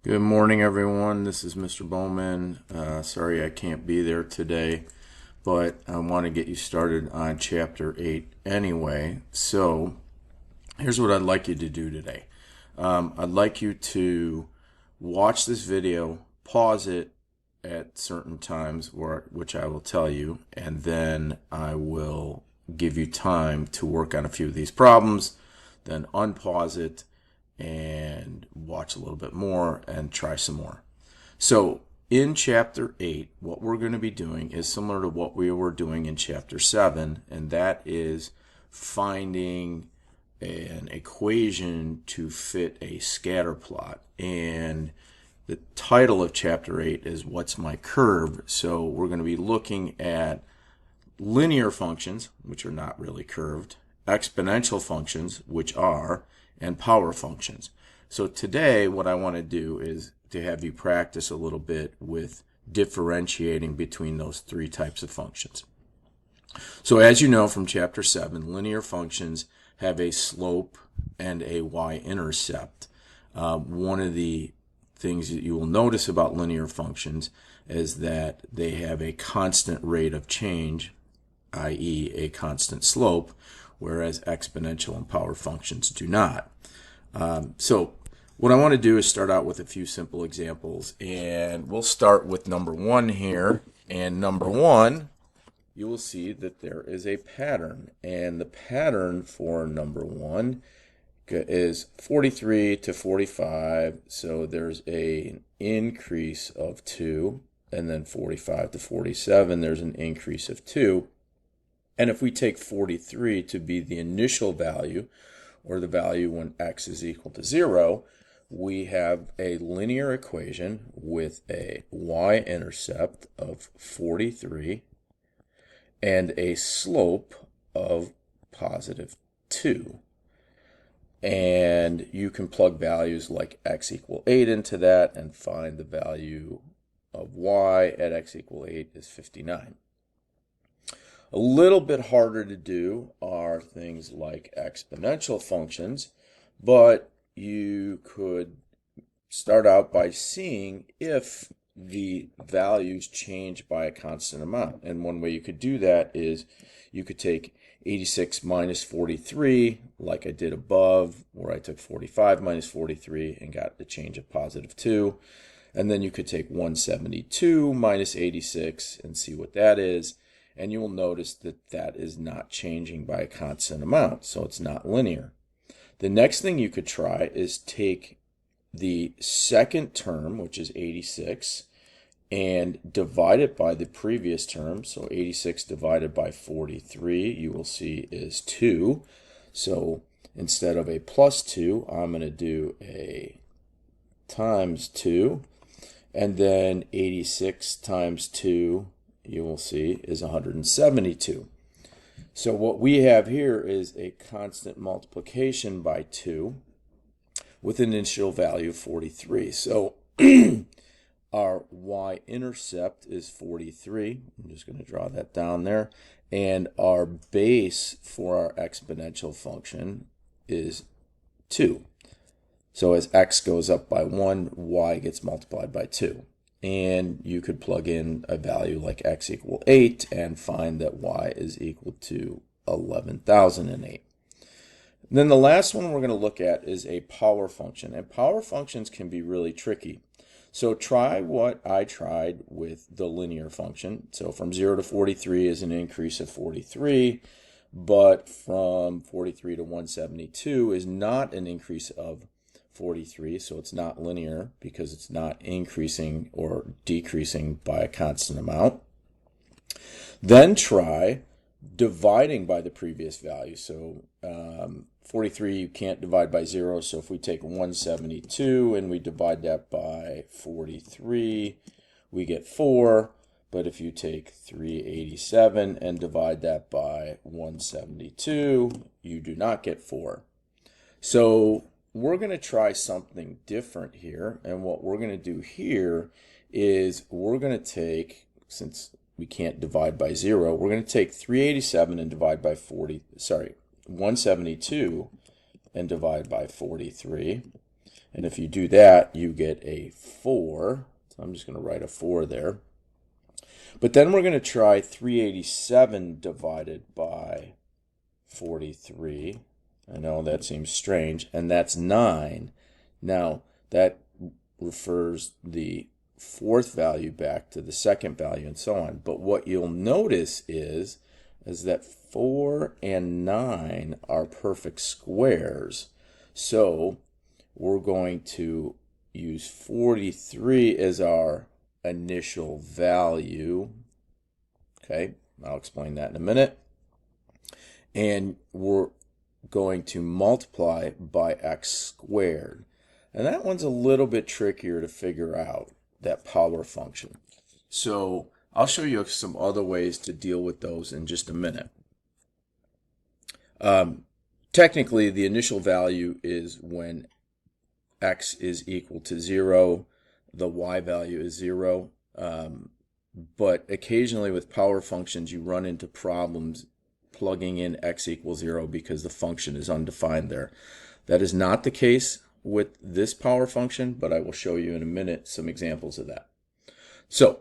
Good morning, everyone. This is Mr. Bowman. Sorry I can't be there today, but I want to get you started on Chapter 8 anyway. So, here's what I'd like you to do today. I'd like you to watch this video, pause it at certain times, which I will tell you, and then I will give you time to work on a few of these problems, then unpause it and watch a little bit more and try some more. So in chapter 8, what we're going to be doing is similar to what we were doing in chapter 7, and that is finding an equation to fit a scatter plot. And the title of chapter 8 is What's My Curve? So we're going to be looking at linear functions, which are not really curved, exponential functions, which are, and power functions. So today what I want to do is to have you practice a little bit with differentiating between those three types of functions. So as you know from chapter 7, linear functions have a slope and a y-intercept. One of the things that you will notice about linear functions is that they have a constant rate of change, i.e. a constant slope, whereas exponential and power functions do not. So what I want to do is start out with a few simple examples, and we'll start with number 1 here. And number 1, you will see that there is a pattern, and the pattern for number 1 is 43 to 45, so there's an increase of 2, and then 45 to 47, there's an increase of 2. And if we take 43 to be the initial value, or the value when x is equal to 0, we have a linear equation with a y-intercept of 43 and a slope of positive 2. And you can plug values like x equal 8 into that and find the value of y at x equal 8 is 59. A little bit harder to do are things like exponential functions, but you could start out by seeing if the values change by a constant amount. And one way you could do that is you could take 86 minus 43, like I did above, where I took 45 minus 43 and got the change of positive 2. And then you could take 172 minus 86 and see what that is. And you will notice that that is not changing by a constant amount, so it's not linear. The next thing you could try is take the second term, which is 86, and divide it by the previous term. So 86 divided by 43, you will see, is 2. So instead of a plus 2, I'm going to do a times 2. And then 86 times 2, you will see, is 172. So what we have here is a constant multiplication by 2 with an initial value of 43. So our y-intercept is 43. I'm just going to draw that down there. And our base for our exponential function is 2. So as x goes up by 1, y gets multiplied by 2. And you could plug in a value like x equal 8 and find that y is equal to 11,008. Then the last one we're going to look at is a power function. And power functions can be really tricky. So try what I tried with the linear function. So from 0 to 43 is an increase of 43, but from 43 to 172 is not an increase of 43, so it's not linear because it's not increasing or decreasing by a constant amount. Then try dividing by the previous value. So 43 you can't divide by 0, so if we take 172 and we divide that by 43, we get 4. But if you take 387 and divide that by 172, you do not get 4. So we're going to try something different here, and what we're going to do here is we're going to take, since we can't divide by 0, we're going to take 387 and divide by 172 and divide by 43, And if you do that, you get a 4. So I'm just going to write a 4 there. But then we're going to try 387 divided by 43. I know that seems strange, and that's 9. Now, that refers the fourth value back to the second value and so on. But what you'll notice is that 4 and 9 are perfect squares. So we're going to use 43 as our initial value. Okay, I'll explain that in a minute. And we're going to multiply by x squared. And that one's a little bit trickier to figure out, that power function. So I'll show you some other ways to deal with those in just a minute. Technically, the initial value is when x is equal to 0, the y value is 0. But occasionally with power functions, you run into problems plugging in x equals 0 because the function is undefined there. That is not the case with this power function, but I will show you in a minute some examples of that. So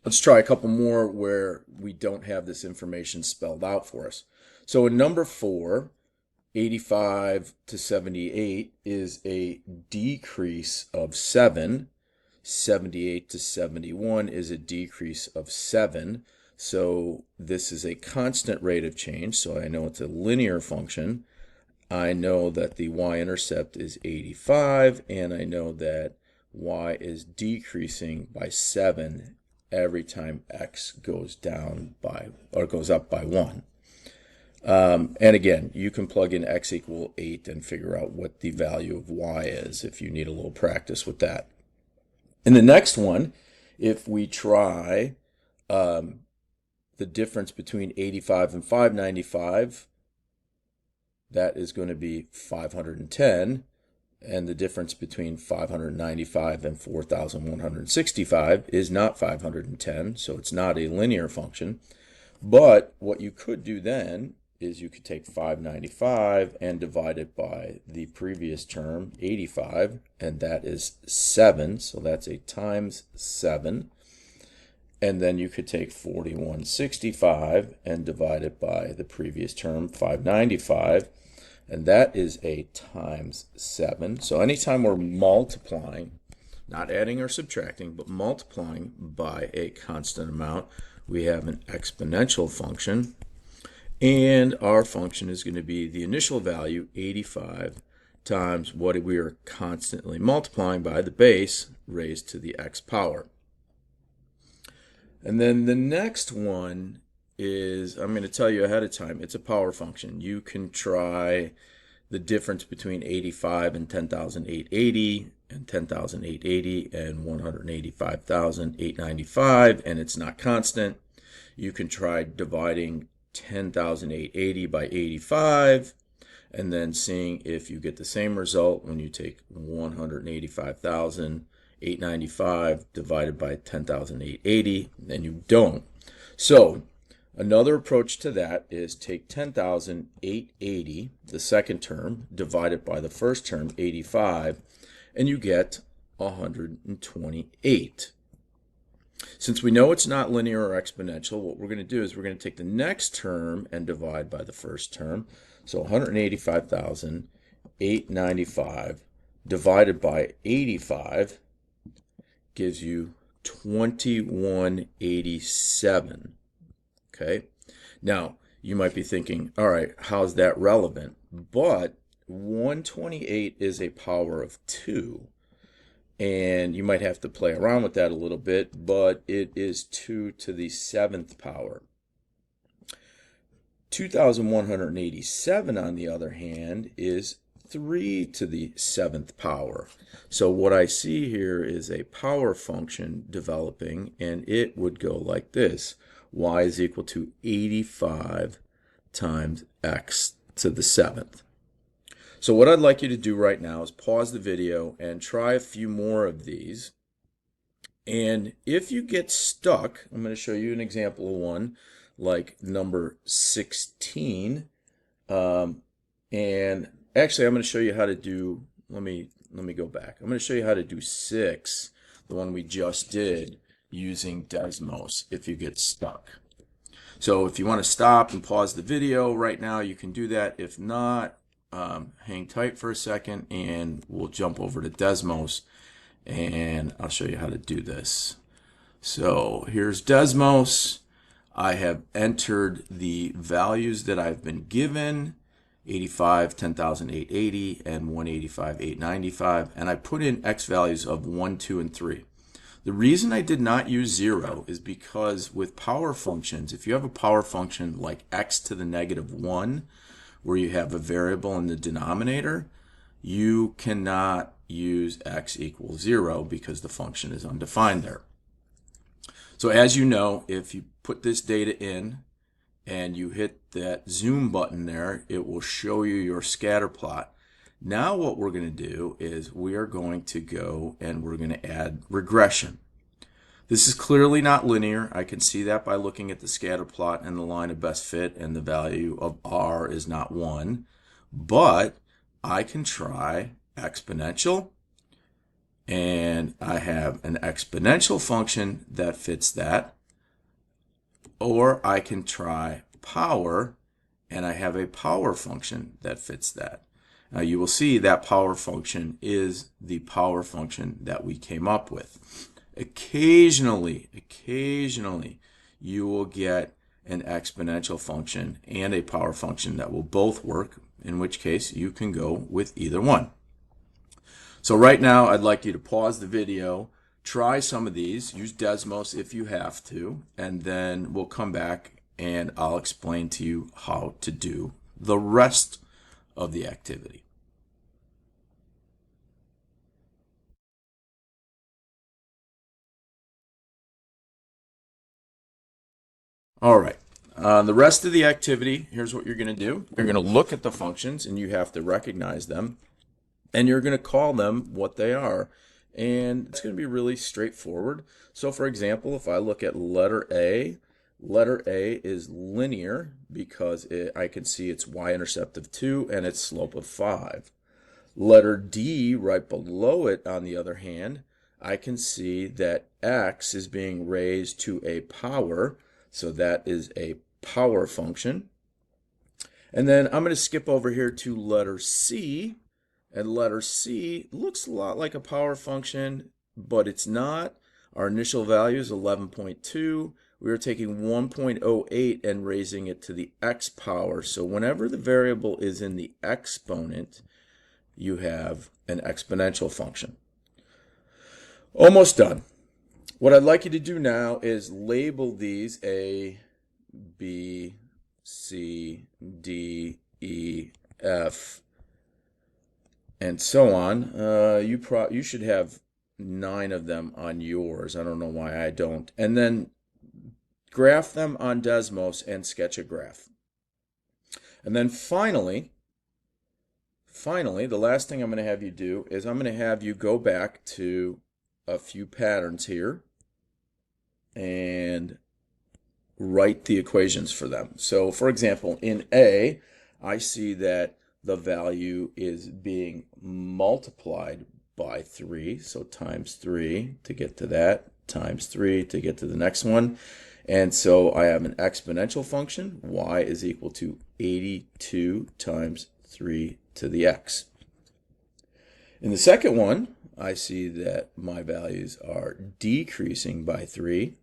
let's try a couple more where we don't have this information spelled out for us. So in number 4, 85 to 78 is a decrease of 7. 78 to 71 is a decrease of 7. So this is a constant rate of change, so I know it's a linear function. I know that the y-intercept is 85, and I know that y is decreasing by 7 every time x goes down by, or goes up by 1. And again, you can plug in x equal 8 and figure out what the value of y is if you need a little practice with that. In the next one, if we try the difference between 85 and 595, that is going to be 510. And the difference between 595 and 4,165 is not 510, so it's not a linear function. But what you could do then is you could take 595 and divide it by the previous term, 85, and that is 7, so that's a times 7. And then you could take 4165 and divide it by the previous term, 595, and that is a times 7. So anytime we're multiplying, not adding or subtracting, but multiplying by a constant amount, we have an exponential function. And our function is going to be the initial value, 85, times what we are constantly multiplying by, the base, raised to the x power. And then the next one is, I'm going to tell you ahead of time, it's a power function. You can try the difference between 85 and 10,880, and 10,880 and 185,895, and it's not constant. You can try dividing 10,880 by 85, and then seeing if you get the same result when you take 185,895 divided by 10,880, then you don't. So another approach to that is take 10,880, the second term, divided by the first term, 85, and you get 128. Since we know it's not linear or exponential, what we're going to do is we're going to take the next term and divide by the first term. So 185,895 divided by 85 gives you 2187. Okay? Now, you might be thinking, all right, how's that relevant? But 128 is a power of 2. And you might have to play around with that a little bit, but it is 2 to the 7th power. 2,187, on the other hand, is 3 to the 7th power. So what I see here is a power function developing, and it would go like this. Y is equal to 85 times x to the 7th. So what I'd like you to do right now is pause the video and try a few more of these. And if you get stuck, I'm going to show you an example of one, like number 16. And actually, I'm going to show you how to do, let me let me go back. I'm going to show you how to do 6, the one we just did, using Desmos if you get stuck. So if you want to stop and pause the video right now, you can do that. If not, hang tight for a second and we'll jump over to Desmos and I'll show you how to do this. So here's Desmos. I have entered the values that I've been given, 85, 10,880, and 185, 895, and I put in X values of 1, 2, and 3. The reason I did not use 0 is because with power functions, if you have a power function like x to the negative 1, where you have a variable in the denominator, you cannot use x equals 0 because the function is undefined there. So as you know, if you put this data in and you hit that zoom button there, it will show you your scatter plot. Now what we're going to do is we are going to go and we're going to add regression. This is clearly not linear. I can see that by looking at the scatter plot and the line of best fit, and the value of r is not 1. But I can try exponential, and I have an exponential function that fits that. Or I can try power, and I have a power function that fits that. Now you will see that power function is the power function that we came up with. Occasionally, you will get an exponential function and a power function that will both work, in which case you can go with either one. So right now I'd like you to pause the video, try some of these, use Desmos if you have to, and then we'll come back and I'll explain to you how to do the rest of the activity. All right, the rest of the activity, here's what you're going to do. You're going to look at the functions and you have to recognize them, and you're going to call them what they are. And it's going to be really straightforward. So for example, if I look at letter A is linear because I can see its y-intercept of 2 and its slope of 5. Letter D, right below it, on the other hand, I can see that x is being raised to a power, so that is a power function. And then I'm going to skip over here to letter C. And letter C looks a lot like a power function, but it's not. Our initial value is 11.2. We are taking 1.08 and raising it to the x power. So whenever the variable is in the exponent, you have an exponential function. Almost done. What I'd like you to do now is label these A, B, C, D, E, F, and so on. You should have 9 of them on yours. I don't know why I don't. And then graph them on Desmos and sketch a graph. And then finally, the last thing I'm going to have you do is I'm going to have you go back to a few patterns here and write the equations for them. So for example, in A, I see that the value is being multiplied by 3, so times 3 to get to that, times 3 to get to the next one. And so I have an exponential function, y is equal to 82 times 3 to the x. In the second one, I see that my values are decreasing by 3.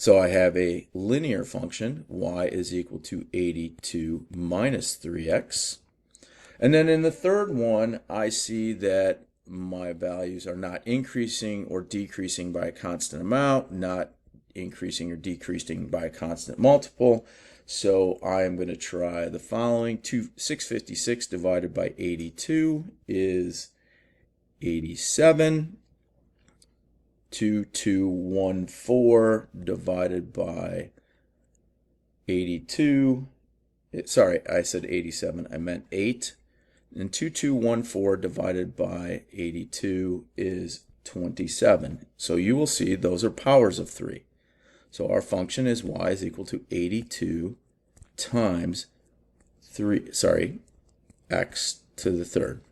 So I have a linear function, y is equal to 82 minus 3x. And then in the third one, I see that my values are not increasing or decreasing by a constant amount, not increasing or decreasing by a constant multiple. So I'm going to try the following. 656 divided by 82 is 87. 2214 divided by 82, sorry, I said 87, I meant 8. And 2214 divided by 82 is 27. So you will see those are powers of 3. So our function is y is equal to 82 times 3, x to the third.